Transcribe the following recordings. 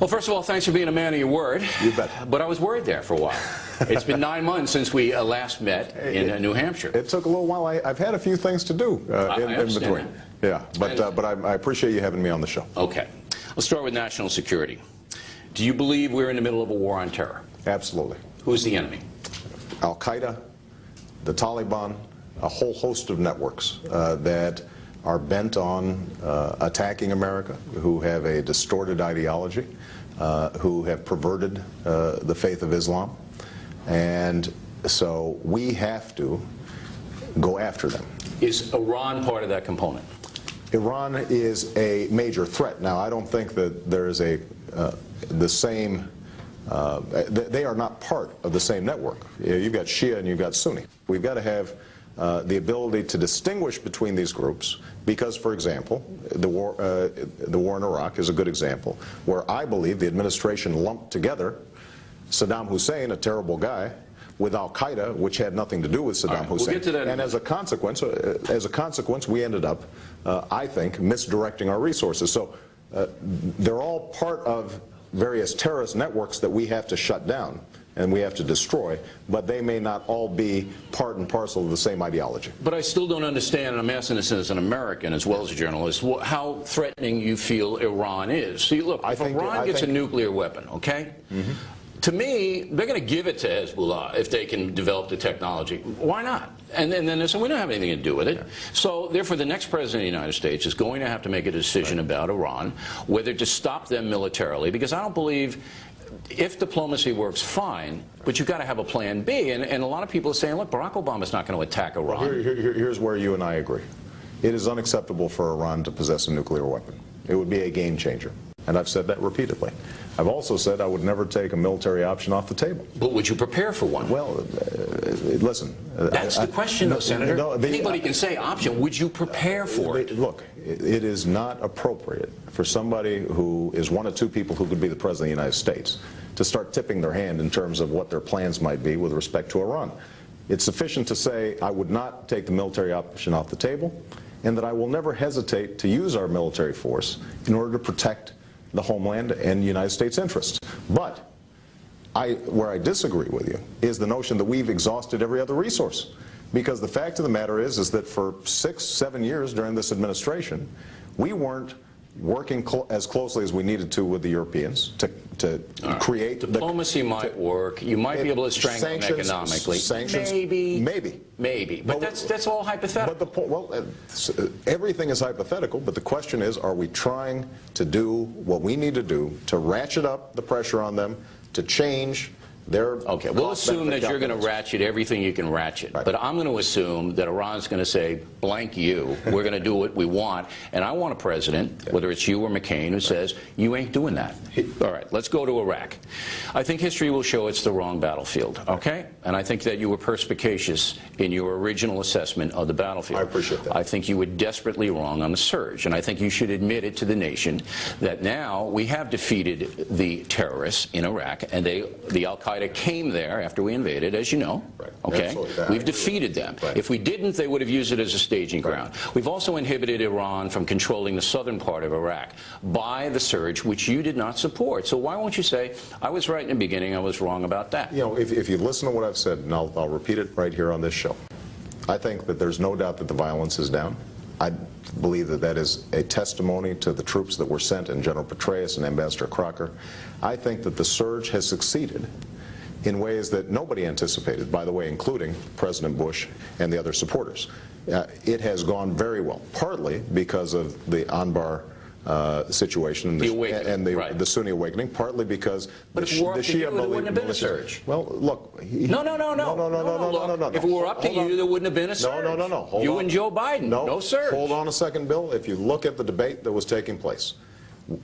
Well, first of all, thanks for being a man of your word. You bet. But I was worried there for a while. It's been 9 months since we last met in New Hampshire. It took a little while. I've had a few things to do in between. Yeah, but I appreciate you having me on the show. Okay. Let's start with national security. Do you believe we're in the middle of a war on terror? Absolutely. Who's the enemy? Al-Qaeda, the Taliban, a whole host of networks that are bent on attacking America, who have a distorted ideology, who have perverted the faith of Islam. And so we have to go after them. Is Iran part of that component? Iran is a major threat. Now, I don't think that there is the same, they are not part of the same network. You've got Shia and you've got Sunni. We've got to have the ability to distinguish between these groups because, for example, the war in Iraq is a good example where I believe the administration lumped together Saddam Hussein, a terrible guy, with Al-Qaeda, which had nothing to do with Saddam Hussein. We'll get to that. And as a consequence, we ended up, I think, misdirecting our resources. So they're all part of various terrorist networks that we have to shut down and we have to destroy, but they may not all be part and parcel of the same ideology. But I still don't understand, and I'm asking this as an American as well as a journalist, how threatening you feel Iran is. See, look, if Iran gets a nuclear weapon, okay? Mm-hmm. To me, they're going to give it to Hezbollah if they can develop the technology. Why not? And then they say, we don't have anything to do with it. Yeah. So, therefore, the next president of the United States is going to have to make a decision about Iran, whether to stop them militarily, because I don't believe, if diplomacy works, fine, but you've got to have a plan B. And a lot of people are saying, look, Barack Obama's not going to attack Iran. Well, here's where you and I agree. It is unacceptable for Iran to possess a nuclear weapon. It would be a game changer. And I've said that repeatedly. I've also said I would never take a military option off the table. But would you prepare for one? Well, listen. That's the question, though, Senator. Anybody can say option. Would you prepare for it? Look, it is not appropriate for somebody who is one of two people who could be the President of the United States to start tipping their hand in terms of what their plans might be with respect to Iran. It's sufficient to say I would not take the military option off the table and that I will never hesitate to use our military force in order to protect the homeland and United States interests. But where I disagree with you is the notion that we've exhausted every other resource. Because the fact of the matter is that for 6, 7 years during this administration, we weren't working as closely as we needed to with the Europeans to create... Diplomacy might work. You might be able to strangle them economically. Sanctions, maybe. But that's all hypothetical. But everything is hypothetical, but the question is, are we trying to do what we need to do to ratchet up the pressure on them, to change their... Okay, we'll assume that you're going to ratchet everything you can ratchet. Right. But I'm going to assume that Iran's going to say, blank you, we're going to do what we want. And I want a president, whether it's you or McCain, who says, you ain't doing that. All right, let's go to Iraq. I think history will show it's the wrong battlefield, okay? And I think that you were perspicacious in your original assessment of the battlefield. I appreciate that. I think you were desperately wrong on the surge. And I think you should admit it to the nation that now we have defeated the terrorists in Iraq, and the Al-Qaeda came there after we invaded, as you know. Right. Okay? We've defeated them. Right. If we didn't, they would have used it as a staging ground. We've also inhibited Iran from controlling the southern part of Iraq by the surge, which you did not support. So why won't you say, I was right in the beginning, I was wrong about that? You know, if you listen to what I've said, and I'll repeat it right here on this show, I think that there's no doubt that the violence is down. I believe that that is a testimony to the troops that were sent and General Petraeus and Ambassador Crocker. I think that the surge has succeeded in ways that nobody anticipated, by the way, including President Bush and the other supporters. It has gone very well, partly because of the Anbar situation and the Sunni awakening, partly because the Shia wouldn't have been a surge. Well, look. No. If it were up to you, there wouldn't have been a surge. No. You and Joe Biden, no surge. Hold on a second, Bill. If you look at the debate that was taking place,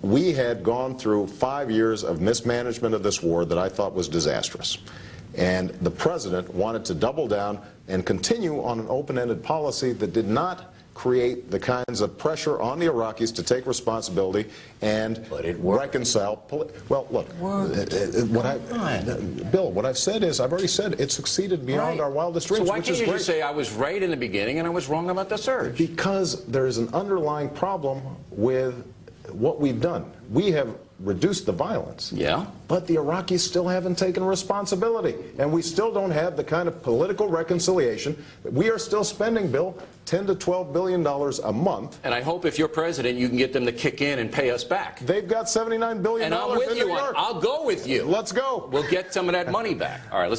we had gone through 5 years of mismanagement of this war that I thought was disastrous. And the president wanted to double down and continue on an open-ended policy that did not create the kinds of pressure on the Iraqis to take responsibility and reconcile. Well, look, Bill, what I've said is, I've already said it succeeded beyond our wildest dreams. So why can't you just say I was right in the beginning and I was wrong about the surge? Because there is an underlying problem with what we've done. We have reduced the violence. Yeah. But the Iraqis still haven't taken responsibility. And we still don't have the kind of political reconciliation. We are still spending, Bill, $10 to $12 billion a month. And I hope if you're president, you can get them to kick in and pay us back. They've got $79 billion and I'm with in you New York. I'll go with you. Let's go. We'll get some of that money back. All right, let's